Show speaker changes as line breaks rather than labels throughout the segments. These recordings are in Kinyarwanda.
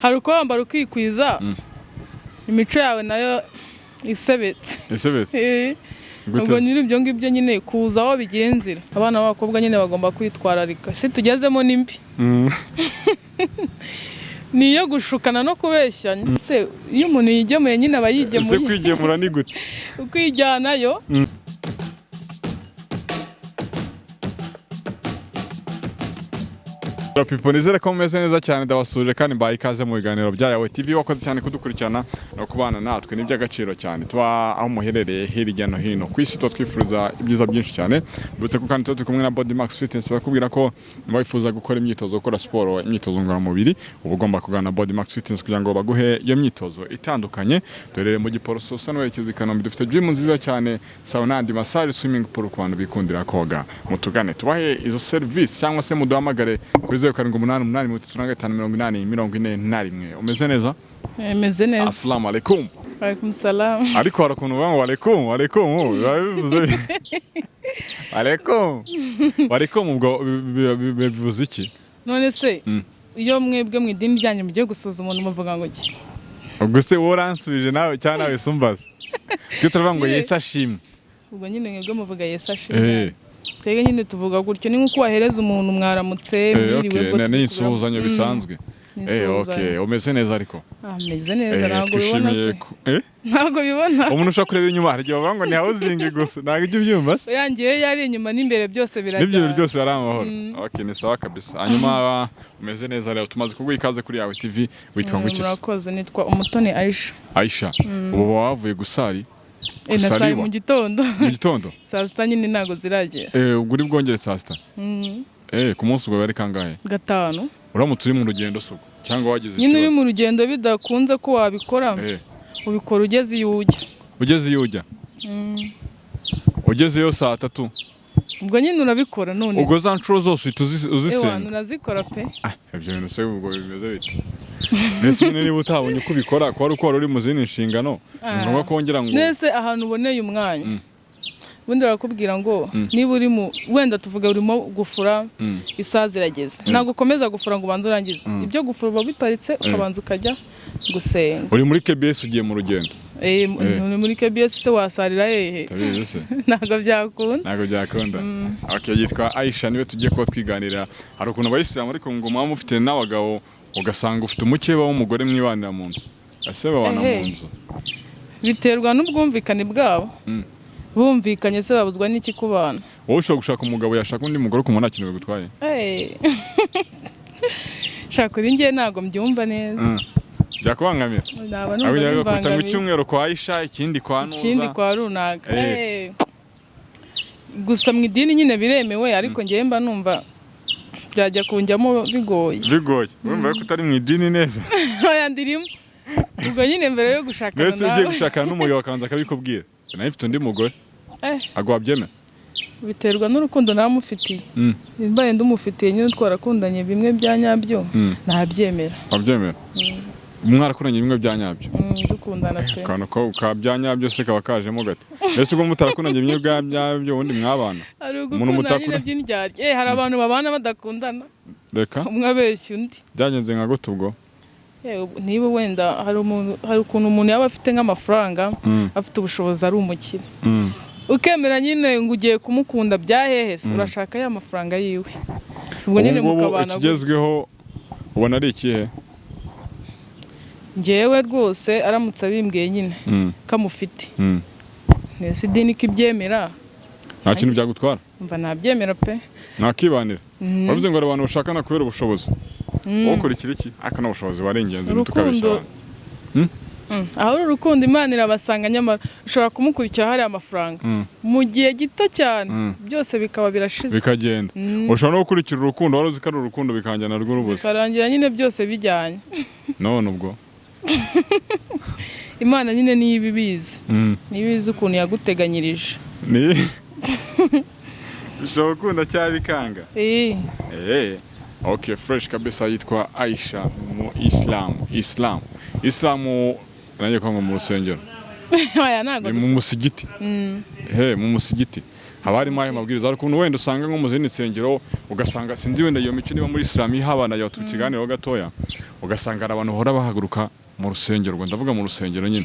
hari uko wambara ukikwiza imico yawe nayo isebetse ubwo nyiri ibyo ngibyo nyine kuza aho bigenzira abana b'abakobwa nyine bagomba kwitwararika si tugezemo nimbi niyo gushukana no kubeshyanya se iyo umuntu yigemuye nyine aba yigemuye
se kwigemura ni gute
ukwijyanayo
people nizere ko mumeze neza cyane ndabasuje kandi mbaye ikaze mu biganiro bya Yawe TV wakoze cyane kudukurikirana no kubana natwe ni by'agaciro cyane tuba aho muherereye hirya no hino ku isi twifuriza ibyiza byinshi cyane butse ko kandi turi kumwe na Body Max Fitness bakubwira ko bifuza gukora imyitozo gukora siporo imyitozo ngororamubiri uba ugomba kugana Body Max Fitness kugira ngo baguhe iyo myitozo itandukanye dorere mu Giporoso Sanwerekeza Kanombe dufite gym nziza cyane sauna and massage swimming pool ku bantu bikundira koga mutugane tubahe izo service cyangwa se muduhamagare kuri 0788 umeze neza?
Umeze neza.
Assalamu alaikum.
Alaikum salam.
Ariko harakuntu bango alaikum alaikum ubwo bivuze iki?
None se iyo mwebwe mu idini ryanyu mugiye gusuza umuntu muvuga ngo iki?
Ubwo se woransubije nawe cyane nawe sumbaza. Kitaravuga ngo Yesu ashimwe.
Ubwo nyine mwebwe muvuga Yesu ashimwe. Twege nyine tuvuga gutyo ni nkuko wahereza umuntu mwaramutse mbiriwe
bwo ni insuzanyo bisanzwe okay umeze neza ariko
ameze neza ntabwo bibona se ntabwo bibona
umuntu ushaka kureba inyuma hari bavuga ngo ni housing gusa ntabwo ibyo byumva se
yangiye yari inyuma n'imbere byose birajya
n'ibyo byose ari amahoro okay ni sawa kabisa hanyuma umeze neza rero tumaze kuguha ikaze kuri Yawe TV witwa ngo iki
murakoze nitwa Umutoni Aisha
ubu wavuye gusari
nasaye mu gitondo saa sita nyine ntago ziragera
ubwo uri bwongere saa sita ku munsi ubwo bari kangahe
5
uramutse uri mu rugendo suko cyangwa wagize ikibazo
nyine uri mu rugendo bidakunze ko wabikora ubikora ugeze iyo ujya ugezeyo saa 3 ubwo nyine urabikora none
ubwo za ncuro zose uzisenga
urazikora pe
ibyo bintu se ubwo bimeze bite nese niba utabonye uko ubikora ko ari uko uri mu zindi nshingano ni ngombwa kongera ngo
nese ahantu uboneye umwanya ubundi barakubwira ngo niba uri mu wenda tuvuga urimo gufura isaha zirageze ntabwo ukomeza gufura ngo ubanze urangize ibyo gufura uba biparitse ukabanza ukajya gusenga
uri muri KBS ugiye mu rugendo
muri KBS se wasarira hehe ntabwo byakunda
okay yitwa Aisha niwe tugiye ko twiganira hari ukuntu abayisilamu ariko ngo mama mufite n'abagabo ugasanga ufite umukeba w'umugore mwibanira mu nzu ase babana mu nzu
biterwa n'ubwumvikane bwabo bumvikanye se babuzwa n'iki kubana
wowe ushobora gushaka umugabo yashaka undi mugore ku muntu akinwe gutwaye
shaka uri ngiye ntago mbyumva neza
byakubangamira abijyaga kwita mu cyumweru kwa Aisha ikindi kwa
runaka gusa mu idini nyine biremewe ariko ngiye mba numva byajya kunjyamo bigoye
wumva ko utari mu idini neza
oya ndirimo ubwo nyine mbere yo gushakana nawe
mbese ugiye gushakana n'umugabo akabanza akabikubwira nawe ufite undi mugore agwa abyemera
biterwa n'urukundo namufitiye mbaye ndumufitiye nyine twarakundanye bimwe bya nyabyo ntabyemera
mwarakundanye bimwe bya nyabyo
dukundana pe
kana ko bya nyabyo se kaba kajemo gate ese ubwo mutarakundanye bimwe bya nyabyo ubundi mwabana
umuntu mutakundanye by'indyarya hari abantu babana badakundana
reka
umwe abeshya undi
byagenze nka gute ubwo
niba wenda hari ukuntu umuntu yaba afite nk'amafaranga afite ubushobozi ari umukire ukemera nyine ngo ugiye kumukunda byahehe se urashaka ya mafaranga yiwe ubwo nyine mukabana
ikigezweho ubona ari ikihe
ngewe rwose aramutse abimbwiye nyine kamufite nese idini kibyemera
nta kintu byagutwara
mva nabyemera pe
nakibanira bavuze ngo abantu bashakana kubera ubushobozi ukora iki aka n'ubushobozi bari ingenzi tukabesha
aho urukundo Imana irabasanga nyamara ushobora kumukurikira hari amafaranga mu gihe gito cyane byose bikaba birashize
bikagenda ushobora no gukurikira urukundo wari uzi ko ari urukundo bikanjyana rw'urubuze
bikarangira nyine byose bijyanye
none ubwo
Imana nyine niyo ibibizi ukuntu yaguteganyirije
ushobora gukunda cyangwa bikanga okay fresh kabisa yitwa Aisha mu Islam nanjye kwa mu rusengero
oya ntago
mu musigiti mu musigiti haba harimo ayo mabwiriza hari ukuntu wenda usanga nko mu zindi nsengero ugasanga sinzi wenda iyo mico niba muri Islam ihabana yo tukiganiraho gatoya ugasanga hari abantu bahora bahaguruka mu rusengero ngo ndavuga mu rusengero nyine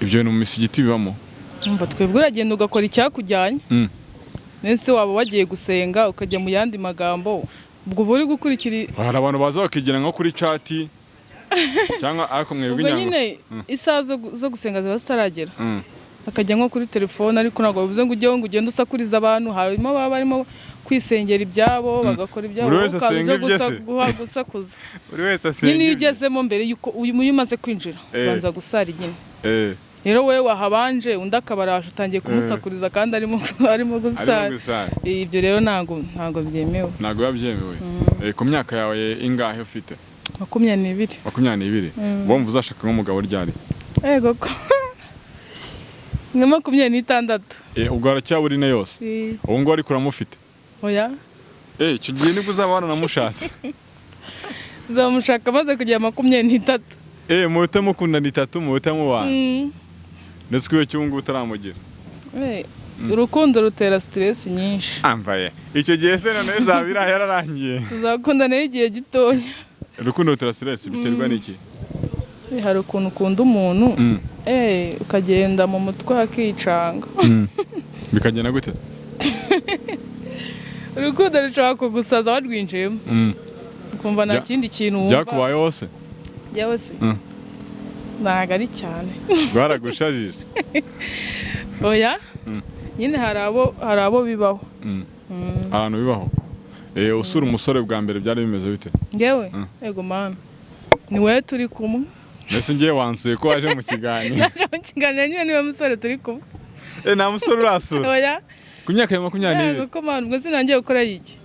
ibyo bintu mu misigiti bibamo
umva twebwe uragenda ugakora icyakujyanye nese waba wagiye gusenga ukajya mu yandi magambo ubwo buri gukurikira
hari abantu baza bakigira nko kuri chat cyangwa ariko mwebwe
ubwo nyine isaha zo gusenga ziba zitaragera akajya nko kuri telefone ariko ntabwo bivuze ngo ujyeho ngo ugende usakuriza abantu harimo baba barimo kwisengera ibyabo bagakora ibyabo ukaza gusakuza
buri wese asenga
nyine ugezemo mbere yuko uyu umaze kwinjira banza gusara nyine rero wewe wahabanje undi akabaraje utangiye kumusakuriza kandi arimo gusara ibyo rero ntabwo byemewe
ntabwo byemewe ku myaka yawe ingahe ufite
22
bomba uzashaka nk'umugabo ryari
yego ko nka 26
ubwo aracyaburi ne yose ubu ngo ari kuramufite
oya
icyo gihe nibwo uzabana namushatse
uzamushaka maze kujya 23
muhita mukundana 3 muhita mubana ndetse kiwe cyungu utaramugira
urukundo rutera stress nyinshi
ambaye icyo gihe se none zabira yararangiye
tuzakundana igihe gitoya
urukundo rutera stress biterwa n'iki
hari ukuntu ukunda umuntu ukagenda mu mutwe akicanga
bikagenda gute
urukundo rushaka kugusaza warwinjiyemo ukumva nta kindi kintu wumva
byakubaye hose
yawe se ntabwo ari cyane
baragushajije
oya nyine hari abo bibaho
ahantu bibaho usura umusore bwa mbere byari bimeze bite
ngewe yego mana ni wowe turi kumwe
mbese ngiye wansuye ko waje mu kiganiro
naje mu kiganiro nyine niwe musore turi kumwe
nta musore urasura
oya
ku myaka ya 22
yego ko mana ubwo sinangiye gukora iki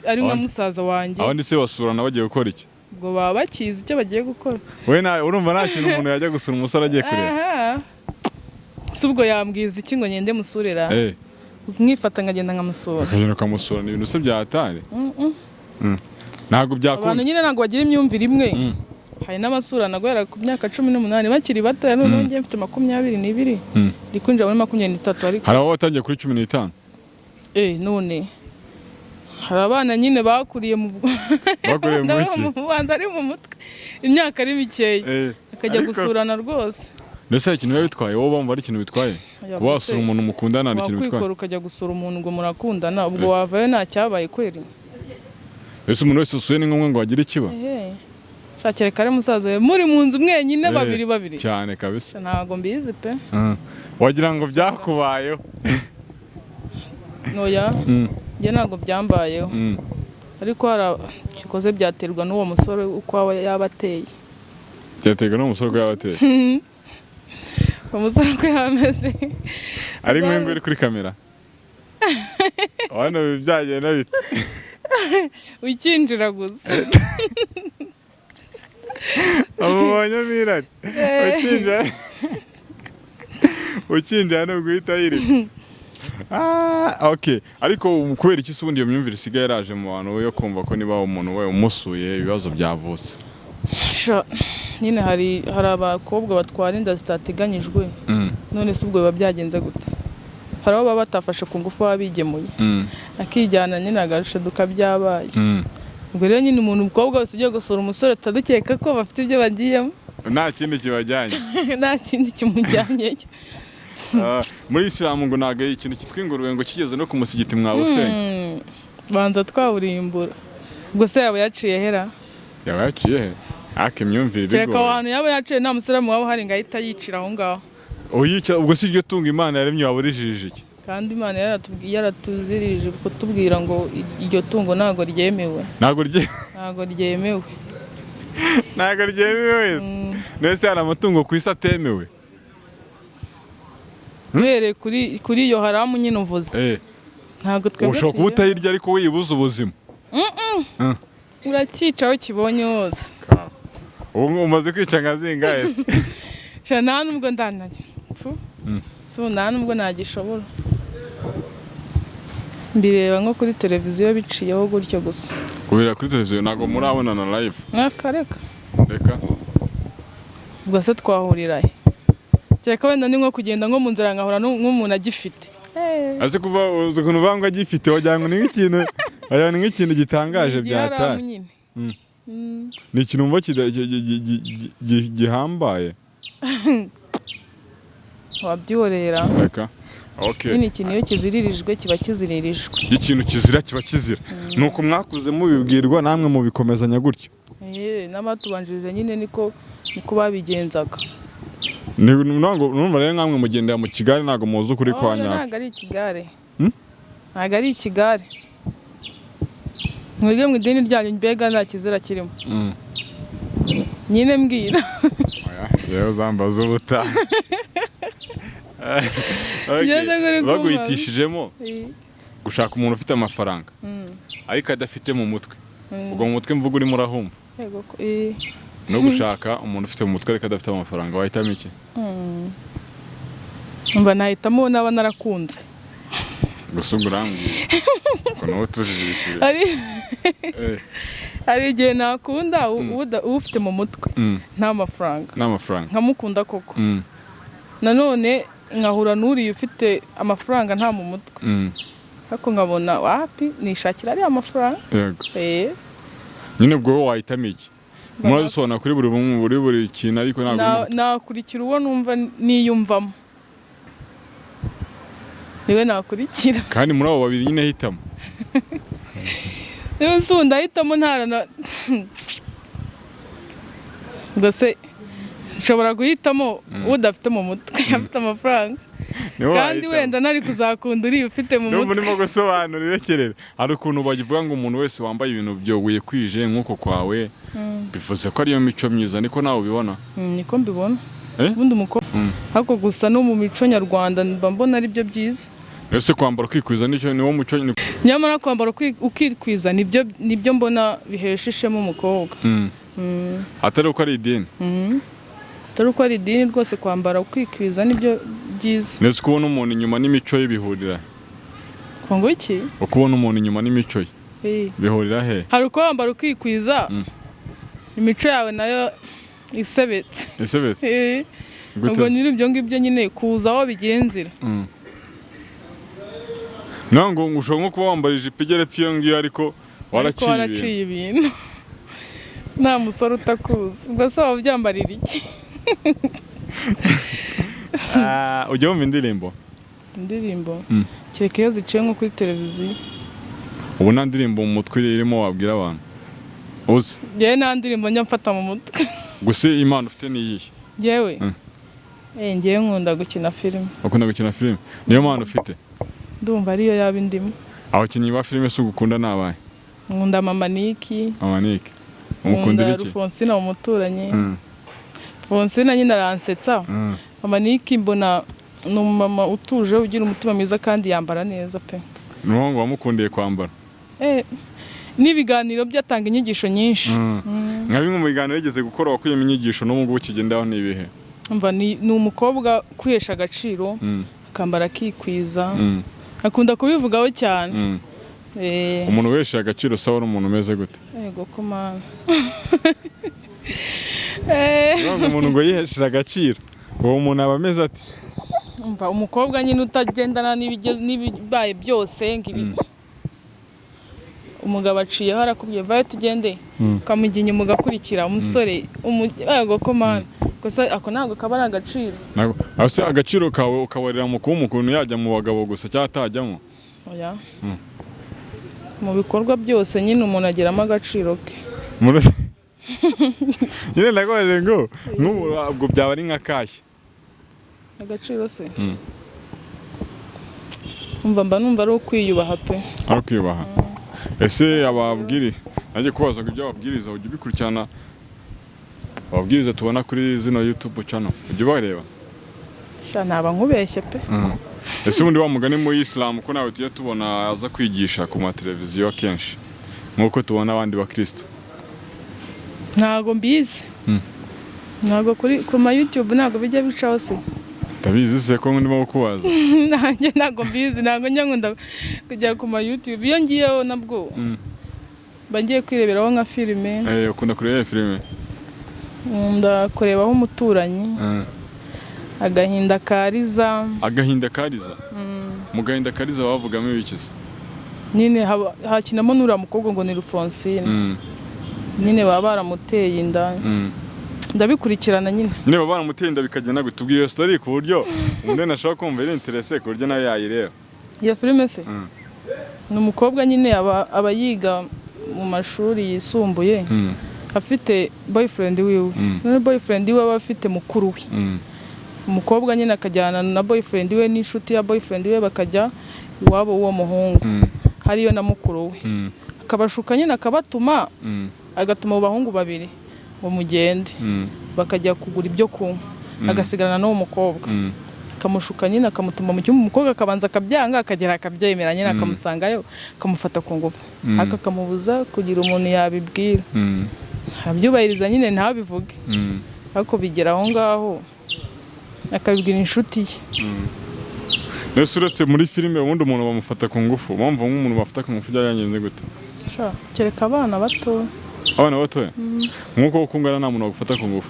ari nka musaza wanjye
abandi se basura na bagiye gukora iki
ubwo baba bakizi icyo bagiye gukora
we urumva nta kintu umuntu yajya gusura umusore agiye kureba
si ubwo yambwiza iki ngo ngende musurira mwifata ngagenda nkamusura
akagenda ukamusura ni ibintu se byahatari ntabwo byakunda
abantu nyine ntabwo bagira imyumvire imwe hari n'amasurana guhera ku myaka 18 bakiri bato none ngiye mfite 22 ndi kwinjira muri 23 ariko
hari abo watangiye kuri 15
none hari abana nyine bakuriye mu Rwanda ari mu mutwe imyaka ari mikeya akajya gusurana rwose
ndetse ikintu bitwaye wowe bumva ari ikintu bitwaye kuba wasura umuntu mukundana ari ikintu bitwaye
wakwikora ukajya gusura umuntu ngo murakundana ubwo wavayo nta cyabaye kweri
ese umuntu wese usuye ni ngombwa ngo agire ikiba
shakire kare musaza we muri mu nzu mwenyine babiri
cyane kabisa
ntago mbizi pe
wagira ngo byakubayeho
noya njye ntago byambayeho ariko kikoze byaterwa n'uwo musore uko yaba ateye
byaterwa n'uwo musore uko yaba ateye
umusore uko yameze
ari nk'uyu uri kuri kamera hano byagenda bite
ukinjira gusa
abonye mirari ukinjira no guhita yiri ariko kubera iki se ubundi iyo myumvire isigaye yaraje mu bantu yo kumva ko niba umuntu we umusuye ibibazo byavutse
nyine hari abakobwa batwara inda zitateganyijwe none se ubwo biba byagenze gute hari abo baba batafashe ku ngufu baba bigemuye akijyana nyine agashaduka byabaye ubwo rero nyine umuntu umukobwa wese ugiye gusura umusore atadukeka ko bafite ibyo bagiyemo
nta kindi kibajyanye
nta kindi kimujyanye
muri Islam ngo ntago ikintu cyitwa ingurube ngo kigeze no ku musigiti mwawusenye
banza twawurimbura ubwo se yaba yaciye hera
yaba yaciye he imyumvire bigoye
reka abantu yaba yaciye nta musiramu waba uhari ngo ahita yicira aho ngaho
ubwo si iryo tunga Imana yaremye waburijije iki
kandi Imana yaratuzirije kutubwira ngo iryo tungo ntago ryemewe
ntago
ryemewe
nese hari amatungo ku isi atemewe
duhereye kuri iyo haramu nyine uvuze ntabwo twebwe
ushobora kuba utayirya ariko wiyibuza ubuzima
urakica aho kibonye hose
ubu umaze kwica nka zingahe
se nta nubwo ndanajya nta nubwo nagishobora mbireba nko kuri televiziyo biciyeho gutyo gusa
kubera kuri televiziyo ntabwo murabonana live reka
ubwo se twahurira he kereka wenda ni nko kugenda nko mu nzira nkahura nk'umuntu agifite
Aze kuva ukuntu bangwa gifite wagira ngo ni nk'ikintu gitangaje byatari. Ni ikintu umva gihambaye.
Wabyorera.
Reka. Okay.
Ni ikintu iyo kiziririjwe kiba kiziririjwe.
Ikintu kizira kiba kizira. Nuko mwakuze mubibwirwa namwe mubikomezanya gutyo.
N'amatubanjirije nyine niko babigenzaga.
Numva rero nkamwe mugendera mu kigare ntago muzi ukuri kwa nyako.
Ntago ari ikigare. Ntago ari ikigare. Mwebwe mu idini ryanyu mbega nta kizira kirimo. Nyine mbwira.
Yewe zambaza ubuta. Baguhitishijemo gushaka umuntu ufite amafaranga ariko adafite mu mutwe. Ubwo mu mutwe mvuga urimo urahumva. No gushaka umuntu ufite mu mutwe ariko adafite amafaranga wahitamo iki?
Mba nahitamo naba narakunze.
Gusa urambwira ko nawe tujijishije.
Hari igihe nakunda ufite mu mutwe nta mafaranga. Nkamukunda koko. Nanone nkahura n'uriye ufite amafaranga nta mu mutwe. Ariko nkabona wapi nishakira ari amafaranga.
Yego. Nyine ubwo wahitamo iki? Murazisobanura kuri buri kintu ariko ntabwo
nakurikira uwo numva niyumvamo. Niwe nakurikira.
Kandi muri abo babiri nyine hitamo.
Niwe sunda hitamo ntarana. Gose nshobora guhitamo udafite mu mutwe afite amafaranga. Kandi wenda nari kuzakunda uri ufite mu mutwe.
Urimo gusobanura irekerera. Hari ukuntu bagivuga ngo umuntu wese wambaye ibintu byoguye kwije nkuko kwawe bivuze ko ariyo mico myiza niko nawe ubibona.
Niko mbibona. Ubundi umukobwa hako gusa no mu mico nyarwanda mba mbona ari byo byiza.
Ese kwambara ukikwiza niwo muco
nyamara kwambara ukikwiza nibyo mbona bihesheshemo umukobwa.
Atari uko ari idini.
Atari uko ari idini rwose kwambara ukikwiza nibyo byiza.
Nese kubona umuntu inyuma n'imico ye bihurira.
Ngo iki?
Ukubona umuntu inyuma n'imico ye. Bihurira he?
Hari uko wambara ukikwiza. Imico yawe nayo isebetse.
Isebetse.
Ubwo nyiri ibyo ngibyo nyine kuza aho bigenzira.
Nango ushobora nko kuba wambaye ijipo igere pyo ngiyo ariko
waraciye ibintu. Nta musore utakuzi. Ubwo se waba ubyambarira iki?
Ujya wumva indirimbo?
Indirimbo? Kereka iyo ziciye nko kuri televiziyo.
Ubu nta ndirimbo mu mutwe irimo wabwira abantu? Uzi?
Yewe nta ndirimbo njya mfata mu mutwe.
Gusa impano ufite ni iyihe?
Yewe? Ngewe nkunda gukina filime.
Ukunda gukina filime? Niyo mpano ufite?
Ndumva ariyo yaba indimo.
Abakinnyi ba filime se ugukunda ni abahe?
Nkunda Mama Niki.
Mama Niki. Umukundira iki?
Rufonsina umuturanyi. Rufonsina nyine aransetsa. Mama Niki mbona ni umumama utuje ugira umutima mwiza kandi yambara neza pe.
Nuho ngo wamukundiye kwambara?
N'ibiganiro byatanga inyigisho nyinshi.
Nka bimwe mu biganiro yigeze gukora wakuyemo inyigisho n'ubu ngubu kigendaho n'ibihe?
Umva ni umukobwa kwihesha agaciro akambara akikwiza. Akunda kubivugaho cyane.
Umuntu wesha agaciro sawa n'umuntu umeze gute?
Yego ko mana.
Umuntu ngo yihesha agaciro. Uwo muntu aba ameze ati?
Umva umukobwa nyine utagendana n'ibibaye byose ngibi. Umugabo aciye harakubye vaye tugende ukamujya inyuma ugakurikira umusore yego ko mana. Gusa ako ntabwo kabara agaciro.
Ase agaciro kawe ukabarira mu kuba umuntu yajya mu bagabo gusa cyatajyamo?
Oya. Mu bikorwa byose nyine umuntu agiramo agaciro ke.
Nyine ndagorere ngo n'ubwo byaba ari nka kashya.
Agaciro se? Mba numva ari ukwiyubaha pe.
Ari kwiyubaha. Ese ababwiri nanjye kubaza ibyo ababwiriza ujye bikurikirana. Ababwiriza tubona kuri zino YouTube channel. Ujye bareba?
Sha naba nkubeshye pe.
Ese ubundi wa mugani mu Islam ko nawe tujye tubona aza kwigisha ku ma televiziyo kenshi. Nkuko tubona abandi bakristo.
Ntago mbizi. Ntago ku ma YouTube ntago bijya bicaho se.
Tabizi se ko ndimo kubaza.
Nanjye ntago mbizi ntago njya nkunda kujya ku ma YouTube. Iyo ngiyeho nabwo. Bangiye kwireberaho nka filime.
Ukunda kureba filime?
Ndakurebaho umuturanyi. Agahinda kariza.
Agahinda kariza? mu gahinda kariza bavugamo ibikiza
nyine hakinamo n'uriya mukobwa ngo ni Rufonsine nyine baba baramuteye inda ndabikurikirana nyine
baba baramuteye inda bikagenda gutubwiye iyo story ku buryo umuntu nashaka kumva iri interesse ku buryo nawe yayireba
iyo filime se ni umukobwa nyine aba yiga mu mashuri yisumbuye afite boyfriend wiwe none boyfriend wiwe aba afite mukuru we umukobwa nyine akajyana na boyfriend we n'inshuti ya boyfriend we bakajya iwabo w'uwo muhungu hariyo na mukuru we akabashuka nyine akabatuma agatuma abo bahungu babiri ngo mugende bakajya kugura ibyo kunywa agasigarana n'uwo mukobwa akamushuka nyine akamutuma mu cyumba umukobwa akabanza akabyanga akagera akabyemera nyine akamusangayo akamufata ku ngufu akamubuza kugira umuntu yabibwira abyubahiriza nyine ntabivuge ariko bigera aho ngaho akabibwira inshuti ye
nese uretse muri filime ubundi umuntu bamufata ku ngufu mpamvu nk'umuntu bafata ku ngufu byagenze gute
kereka abana bato
nk'uko ukungana nta muntu wagufata ku ngufu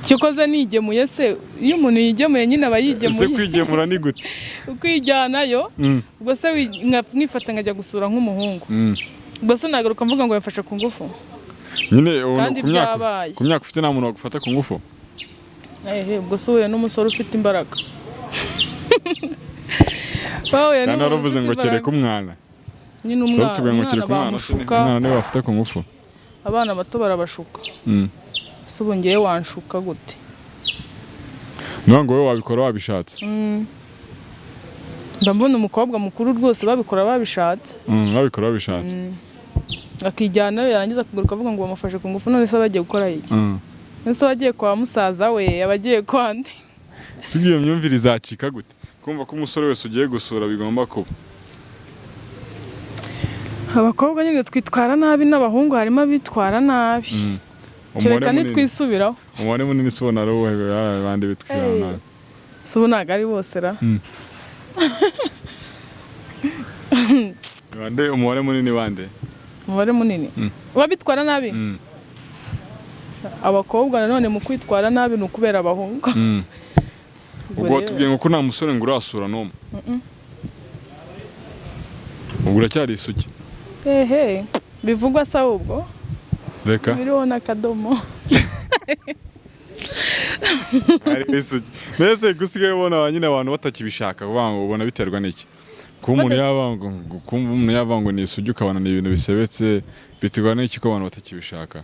kikoze nigemuye se iyo umuntu yigemuye nyine aba yigemuye
ese kwigemura ni gute
ukwijyanayo ubwo se mwifata nkajya gusura nk'umuhungu ubwo se nagaruka mvuga ngo yafashe ku ngufu
nyine ku myaka ufite nta muntu wagufata ku ngufu
ubwo se uhuye n'umusore ufite imbaraga
kandi waravuze ngo kereka umwana
nyine
umwana niwe wafata ku ngufu
abana bato barabashuka se ubu ngewe wanshuka gute
niba ngo wowe wabikora wabishatse
ndabona umukobwa mukuru rwose babikora babishatse akijyanayo yarangiza kugaruka avuga ngo bamufashe ku ngufu none se bagiye gukora iki nese bagiye kwa musaza we abagiye kwande
si iyo myumvire izacika gute kumva ko umusore wese ugiye gusura bigomba kuba
abakobwa nyine twitwara nabi n'abahungu harimo abitwara nabi kereka nitwisubiraho
umubare munini si ubona ari uwo abandi bitwara nabi
si ubu ntabwo ari bose ra
umubare munini bande
umubare munini babitwara nabi abakobwa nanone mu kwitwara nabi ni ukubera abahungu
ubwo watubwiye ngo ko nta musore ngo urasura n'umwe ubwo uracyari isugi
bivugwa se ahubwo
reka
biriho n'akadomo
mbese gusigaye ubona nyine abantu batakibishaka ubona biterwa n'iki kuba umuntu yavanga ngo ni isugi ukabona ni ibintu bisebetse biterwa n'iki ko abantu batakibishaka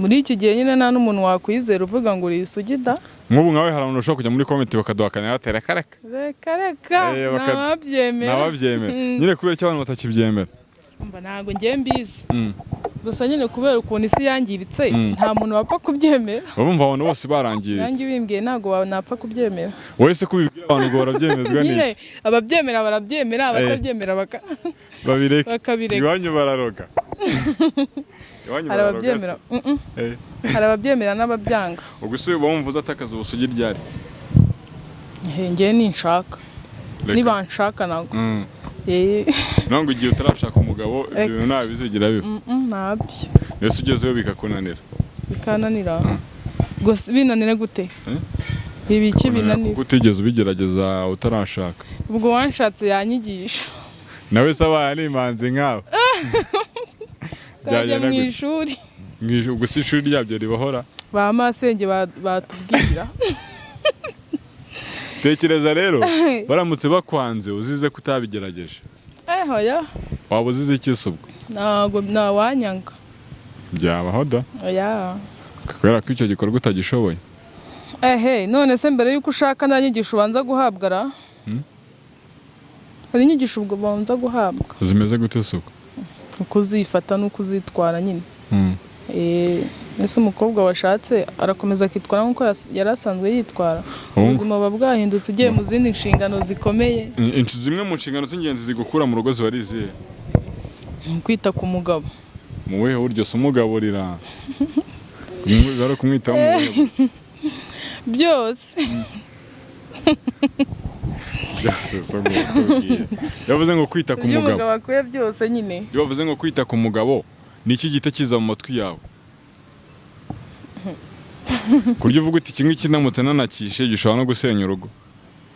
muri iki gihe nyine nta n'umuntu wakwizera uvuga ngo uri isugi da
nk'ubu nkawe hari abantu bashobora kujya muri komenti bakaduhakanira batera
reka ntababyemera
nyine kubera icyo abantu batakibyemera
ntabwo ngiye mbizi gusa nyine kubera ukuntu isi yangiritse nta muntu wapfa kubyemera
bumva abantu bose barangiritse
nanjye bimbwiye ntabwo napfa kubyemera
wowe se kubibwira abantu ngo barabyemezwa
nyine ababyemera barabyemera abatabyemera
bakabireka iwanyu bararoga
hari ababyemera hari ababyemera n'ababyanga
ubwo se bumva uzatakaza ubusugi ryari
ngewe ninshaka niba nshaka ntabwo
ntabwo igihe utarashaka umugabo ibyo bintu ntabwo bizigira biba
ntabyo
mbese ugezeho bikakunanira
bikananira gusa binanira gute ibiki binanira
kuko utigeze ubigerageza utarashaka
ubwo wanshatse yanyigisha
nawe se abaye ari imanzi nkawe
byajya mu ishuri
gusa ishuri ryabyo ribahora
ba masenge batubwira
tekereza rero baramutse bakwanze uzize kutabigerageje
hoya
waba uzize iki se ubwo
ntabwo ntawanyanga
byabaho da kubera ko icyo gikorwa utagishoboye
none se mbere y'uko ushaka nta nyigisho ubanza guhabwa ra hari inyigisho ubwo banza guhabwa
zimeze gute se ubwo
uko uzifata n'uko uzitwara nyine ese umukobwa washatse arakomeza akitwara nk'uko yari asanzwe yitwara ubuzima buba bwahindutse ugiye mu zindi nshingano zikomeye
zimwe mu nshingano z'ingenzi zigukura mu rugo ziba ari izihe
kwita ku mugabo
mu buhe buryo se umugaburira ari kumwitaho mu buhe
byose
yavuze ngo kwita ku mugabo
umugabo akwiye byose nyine
yavuze ngo kwita ku mugabo ni iki gihita kiza mu matwi yawe kurya uvuga uti kimwe kinamutse nanakishe gishobora no gusenya urugo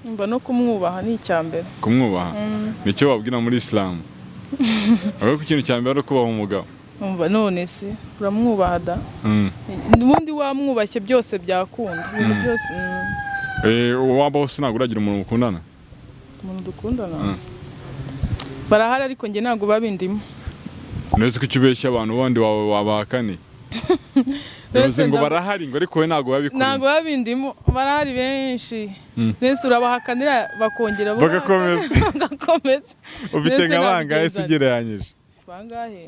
mba no kumwubaha ni icyambere.
Kumwubaha nicyo wabwira muri Islam. Aho ku kintu cyambere ari kubaha umugabo.
Umva none se uramwubaha da. Ubundi wamwubashye byose byakunda. Ibintu byose.
Waba wose ntabwo uragira umuntu mukundana?
Umuntu dukundana? Barahari ariko njye ntabwo babindimo.
Nese ko cyubeshya abantu bandi wabakane. Nese ngo barahari ngo ariko we ntabwo babikora.
Ntabwo babindimo barahari benshi. Nese urabahakanira bakongera bagakomeza.
Ufite nk'abangahe se ugereranyije?
Bangahe?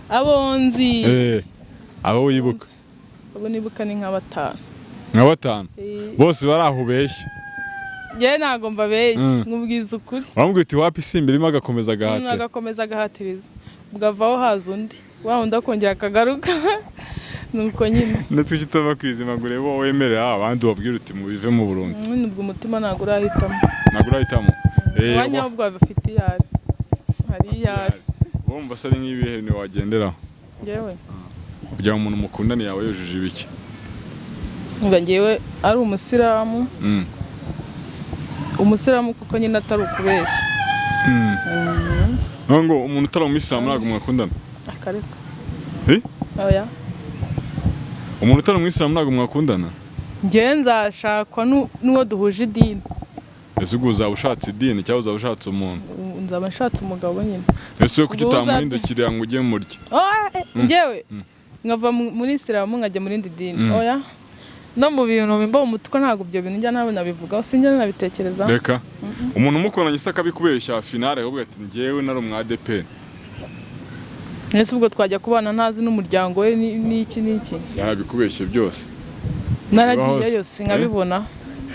Abonzi.
Abo wibuka?
Abo nibuka ni nka 5.
Nka 5? Bose barahubeshya.
Njye ntago mbabeshya nkubwiza ukuri.
Wambwiye uti wapi simbira imwe agakomeza agahatira.
Agakomeza agahatiriza. Bwavaho haza undi. Wa undi akongera akagaruka. Nuko nyine.
Natwe kitava kwizima ngo rebo wemerera abandi wabwira uti mubive mu Burundi.
Nubwo umutima ntago urahitamo.
Ntago urahitamo.
Wanya ubwo bafite iyari. Hari iyari.
Wumva sari nk'ibihe ni wagenderaho.
Ngewe.
Kugira umuntu mukundani yawe yujuje ibiki?
Ngo ngewe ari umusiramu. Umusiramu kuko nyine atari ukubeshya.
Ngo umuntu utari umuyisilamu ntabwo mwakundana?
Akareka. Oya.
Umuntu utari umuyisilamu ntabwo mwakundana?
Njye nzashakwa n'uwo duhuje idini.
Ese ubwo uzaba ushatse idini cyangwa uzaba ushatse umuntu?
Nzaba nshatse umugabo nyine.
Ese we kuki utamuhindukirira ngo ujye murya?
Njyewe nkava muri isilamu nkajya muri indi dini. Oya. No mu bintu bimba umutwe ntabwo ibyo bintu njya nabivuga sinjye nabitekereza.
Reka umuntu umukoranye isaka bikubeshya finale ahubwo ati njyewe nari umwadepe.
Nese ubwo twajya kubana ntazi n'umuryango we n'iki.
Yarabikubeshye byose.
Naragiye yose nkabibona.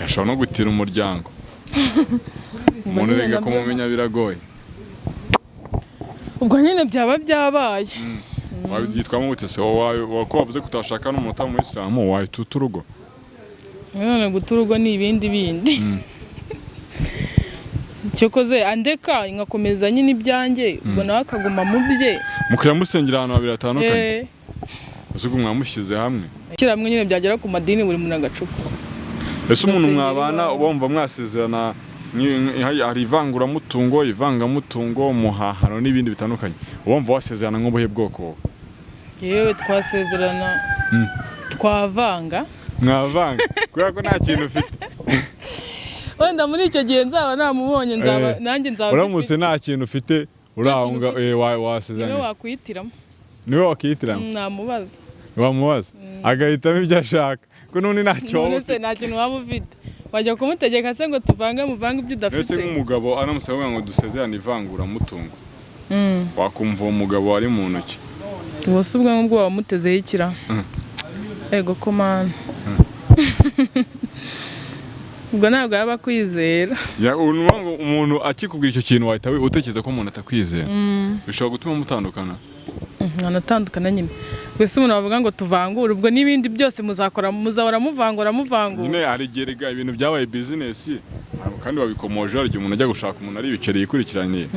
Yashobora no gutira umuryango. Umuntu rega ko mumenya biragoye.
Ubwo nyine byaba byabaye.
Wabyitwamo gute se wako wavuze kutashaka n'umuntu muri Islam wahita uturugo?
None guturugo ni ibindi. Cyokoze andeka ingakomeza nyine ibyanjye ubwo nawe akaguma mu bye.
Mukira musengera ahantu babiri atandukanye. Uzugu mwamushyize hamwe.
Kiramwe nyine byagera ku madini buri muntu agacupa.
Ese umuntu mwabana ubumva mwasezerana hari ivanguramutungo, ivangamutungo, muhahano n'ibindi bitandukanye. Ubumva wasezerana nk'ubuhe bwoko?
Yewe twasezerana twavanga.
Mwavanga kubera ko nta kintu ufite.
Wenda muri icyo gihe nzaba namubonye nanjye nzaba.
Uramutse nta kintu ufite urahunga wasezerana.
Niwe wakwihitiramo.
Niwe wakwihitiramo?
Namubaza.
Wamubaza agahitamo ibyo ashaka ko none ntacyo
wowe ufite. Nta kintu waba ufite wajya kumutegeka se ngo tuvange ibyo udafite.
Ese nk'umugabo aramutse avuga ngo dusezerane ivanguramutungo wakumva uwo mugabo ari mu ntoki?
Ubose ubwo ngubwo wamutezeho ikira. Ego ko mana. Ubwo ntabwo yaba kwizera.
Umuntu akikubwira icyo kintu wahita utekereza ko umuntu atakwizera. Bishobora gutuma mutandukana.
Anatandukana nyine. Gwese umuntu bavuga ngo tuvangure ubwo n'ibindi byose muzahora muvangura.
Nyine arigerega ibintu byabaye business kandi wabikomoje hari umuntu ajya gushaka umuntu ari ibiceri yikurikiranye.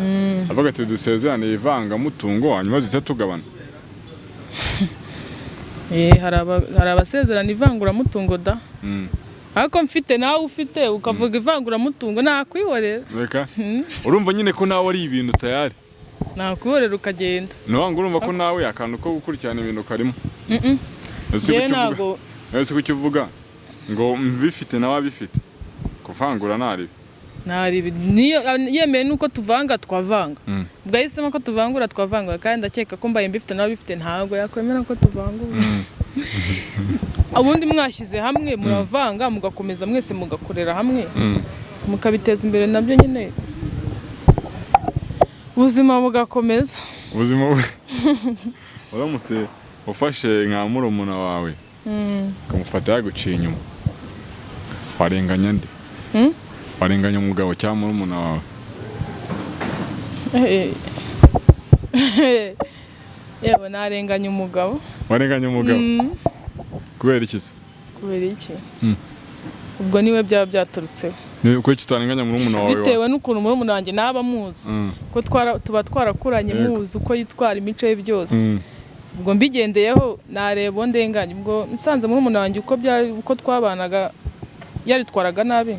Avuga ati dusezerane ivangamutungo hanyuma duhita tugabana.
Hari abasezerana ivanguramutungo da. Ariko mfite nawe ufite ukavuga ivanguramutungo nakwihorera.
Reka urumva nyine ko nawe ari ibintu tayari.
Nakwihorera ukagenda.
Ntabwo urumva ko nawe akantu ko gukurikirana ibintu karimo. Ese kuki uvuga ngo mbifite nawe abifite kuvangura naribi
niyo yemeye nuko tuvanga twavanga. Ubwo yahisemo ko tuvangura twavangura kandi ndakeka ko mbaye mbifite nawe bifite ntabwo yakwemera ko tuvangura. Ubundi mwashyize hamwe muravanga mugakomeza mwese mugakorera hamwe mukabiteza imbere nabyo nyine ubuzima bugakomeza.
Ubuzima uramutse ufashe nka murumuna wawe ukamufata yaguciye inyuma warenganya nde? Warenganya umugabo cyangwa murumuna wawe?
Yewe narenganya umugabo.
Warenganya umugabo? Kubera iki se?
Kubera iki? Ubwo niwe byaba byaturutseho.
Kuko tutarenganya murumuna wawe?
Bitewe n'ukuntu murumuna wanjye naba muzi ko tuba twarakuranye muzi uko yitwara imico ye byose. ubwo mbigendeyeho nareba ndenganye ubwo nsanze muri umuntu wanjye uko twabanaga yaritwaraga nabi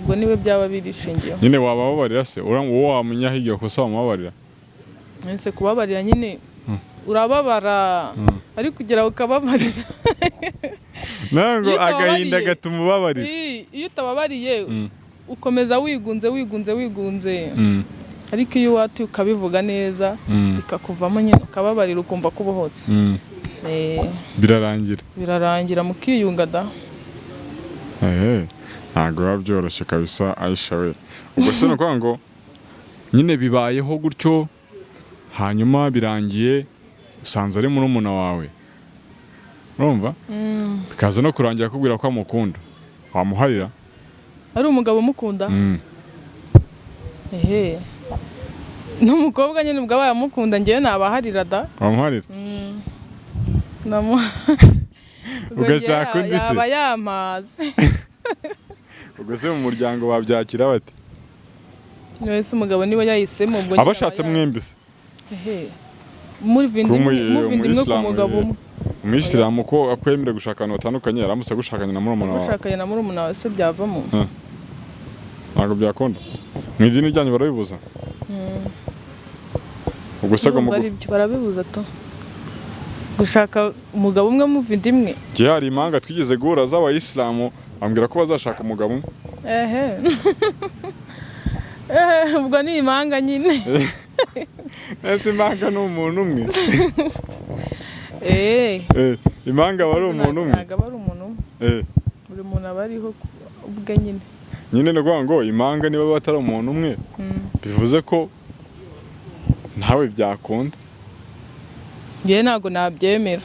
ubwo niwe byaba birishingiye
nyine wababarira se wowe wamunya hirya kosa wamubabarira
nse kubabarira nyine urababara ariko kugira ukababarira
nango agahinda gatuma ubabarira
iyo utababariye ukomeza wigunze ariko iyo wati ukabivuga neza bikakuvamo nyine ukababarira ukumva ko ubohotse birarangira mukiyunga da
ntabwo biba byoroshye kabisa Aisha we ubwo se nukuvuga ngo nyine bibayeho gutyo hanyuma birangiye usanze ari murumuna wawe urumva bikaza no kurangira akubwira ko amukunda wamuharira
ari umugabo umukunda n'umukobwa nyine ubwo abaye amukunda ngewe nabaharira da
wamuharira ugashaka undi se
yaba yamaze
ubwo se mu muryango babyakira bate
wese umugabo niba yahisemo ubwo
abashatse mwembi se
muvindimwe ku mugabo umwe
umuyisilamu ko akwemera gushaka abantu batandukanye yaramutse gushakanye na murumuna wawe
gushakanye na murumuna wawe se byavamo
ntabwo byakunda mu idini ryanyu barabibuza ubwo se
barabibuza to gushaka umugabo umwe muvindimwe
gihe hari impanga twigeze guhura z'abayisilamu bambwira ko bazashaka umugabo umwe
ubwo ni impanga nyine
ese impanga ni umuntu umwe impanga aba ari umuntu umwe
ntabwo aba ari umuntu umwe buri muntu aba ariho ubwe nyine
ni ukuvuga ngo impanga niba batari umuntu umwe bivuze ko ntawe byakunda
ngewe ntabwo nabyemera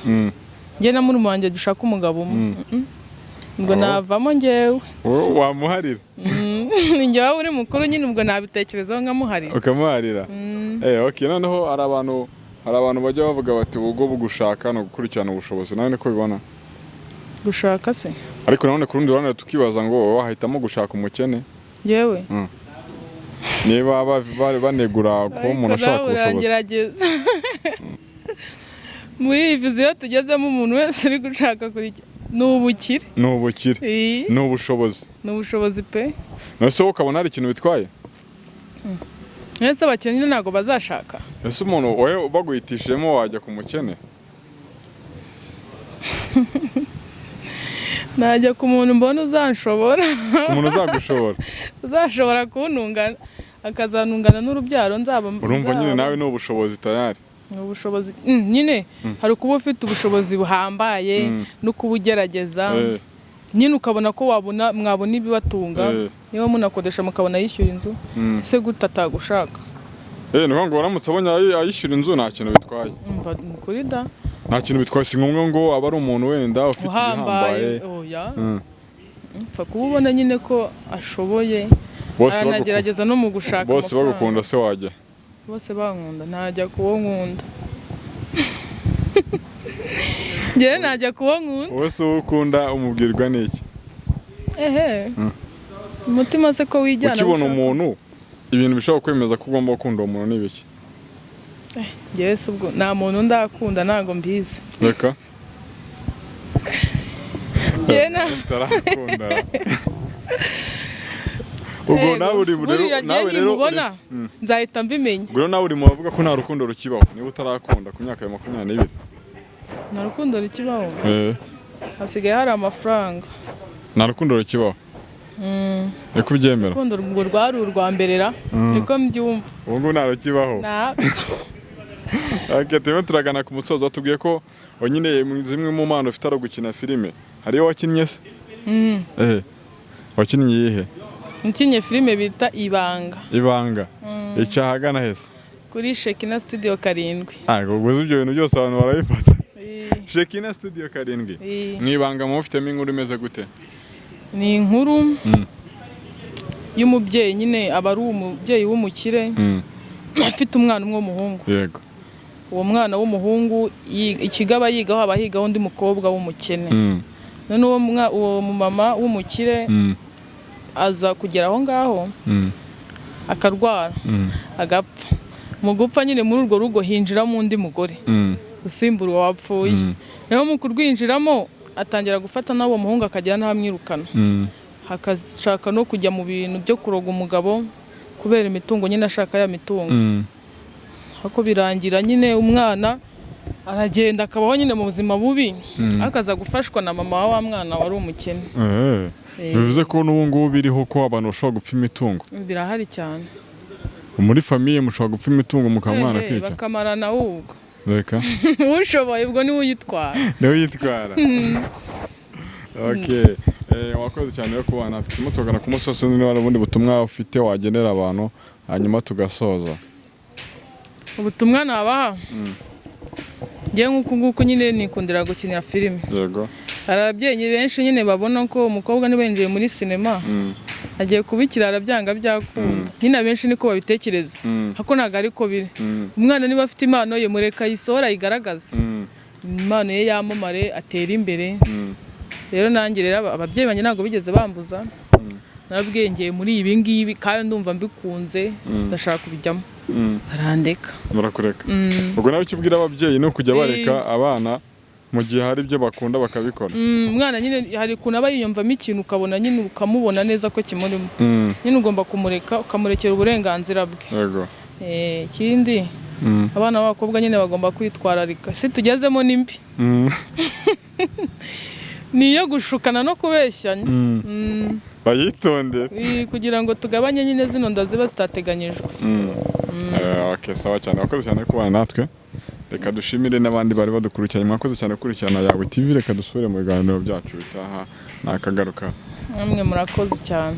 ngewe na murumuna wanjye dushaka umugabo umwe ngo navamo ngewe
wamuharira
njye waba uri mukuru nyine ubwo nabitekerezaho nkamuharira
ukamuharira noneho hari abantu bajya bavuga bati ubwo bugushaka no gukurikirana ubushobozi nawe niko bibona
gushaka se
ariko nanone ku rundi ruhande tukibaza ngo wahitamo gushaka umukene
yewe
niba banegura ko umuntu ashaka ubushobozi
muri iyi viziyo tugezemo umuntu wese uri gushaka kurikira ni ubukire
ni ubushobozi
pe
nose wowe ukabona hari ikintu bitwaye
ese abakene ntabwo bazashaka
ese umuntu wowe baguhitishemo wajya ku mukene
najya ku muntu mbona uzanshobora
umuntu uzagushobora
uzashobora kuntungana akazanungana n'urubyaro nzaba
urumva nyine nawe ni ubushobozi tayari
ubushobozi nyine hari kuba ufite ubushobozi buhambaye no kubugerageza nyine ukabona ko mwabona ibibatunga niba munakodesha mukabona yishyura inzu ese gute atagushaka
ni ngo waramutse abonye ayishyura inzu nta kintu bitwaye
kuri da
nta kintu bitwaye si ngombwa ngo aba ari umuntu wenda ufite ibihambaye
mfa kuba ubona nyine ko ashoboye aranagerageza no mu gushaka
bose bagukunda se wajya
bose bankunda ntajya kuwo nkunda ngewe najya kuwo nkunda
wese uwo ukunda umubwirwa n'iki
umutima se ko wijyana
ukibona umuntu ibintu bishobora kwemeza ko ugomba gukunda uwo muntu n'ibiki
ngewe se ubwo nta muntu ndakunda ntabwo mbizi
reka
ngewe
utarakunda ubwo nawe rero
ubona nzahita mbimenya
ubwo nawe uri mu bavuga ko nta rukundo rukibaho niba utarakunda ku myaka ya 22
nta rukundo rukibaho hasigaye hari amafaranga
nta rukundo rukibaho niko ubyemera
urukundo ngo rwari urwa mberera niko mbyumva
ubu nta rukibaho turimo turagana ku musozo watubwiye ko nyine zimwe mu mpano ufite ari gukina filime hariyo wakinnye se wakinnye iyihe
nkinye filime bita ibanga
ica ahagana hese
kuri Shekina Studio 7
ubwo ibyo bintu byose abantu barabifata Shekina Studio 7 mwibanga mu ufitemo inkuru imeze gute
ni inkuru y'umubyeyi nyine aba ari umubyeyi w'umukire afite umwana umwe w'umuhungu
yego
uwo mwana w'umuhungu ikigaba yigaho aba higaho undi mukobwa w'umukene none uwo mama w'umukire aza kugera aho ngaho akarwara agapfa mu gupfa nyine muri urwo rugo hinjiramo undi mugore gusimbura uwapfuye rero mu kurwinjiramo atangira gufata n'abo muhungu akajya n'amwirukana hakashaka no kujya mu bintu byo kuroga umugabo kubera imitungo nyine ashaka ya mitungo hako birangira nyine umwana aragenda akabaho nyine mu buzima bubi akaza gufashwa na mama wa mwana wari umukene
bivuze ko n'ubu ngubu biriho ko abantu bashobora gupfa imitungo
birahari cyane
muri famiye mushobora gupfa imitungo mukamwana kwica
bakamarana ahubwo
reka
ushoboye ubwo niwe uyitwara
okay wakoze cyane yo kubana turimo tugana ku musozi niba hari ubundi butumwa ufite wagenera abantu hanyuma tugasoza
ubutumwa nabaha ngiye nk'uko nyine nikundira gukinira filime
yego
ababyeyi benshi nyine babona ko umukobwa niba yinjiye muri sinema agiye kubikirara byanga byakunda nyine abenshi niko babitekereza hako ntabwo ariko biri umwana niba afite impano ye mureka yisohora yigaragaza impano ye yamamare atera imbere rero nanjye rero ababyeyi banjye ntabwo bigeze bambuza narabwiye ngiye muri ibi ngibi kandi ndumva mbikunze ndashaka kubijyamo barandeka
murakureka ubwo nawe icyo ubwira ababyeyi ni ukujya bareka abana mu gihe hari ibyo bakunda bakabikora
umwana nyine hari ukuntu aba yiyumvamo ikintu ukabona nyine ukamubona neza ko kimurimo nyine ugomba kumureka ukamurekera uburenganzira bwe
yego
ikindi abana b'abakobwa nyine bagomba kwitwararika si tugezemo n'imbi niyo gushukana no kubeshyanya
bayitonde
kugira ngo tugabanye nyine zino nda ziba zitateganyijwe
okay sawa cyane wakoze cyane kubana natwe reka dushimire n'abandi bari badukurikiranye mwakoze cyane kurikirana yawe TV reka dusubire mu biganiro byacu bitaha nakagaruka
namwe murakoze cyane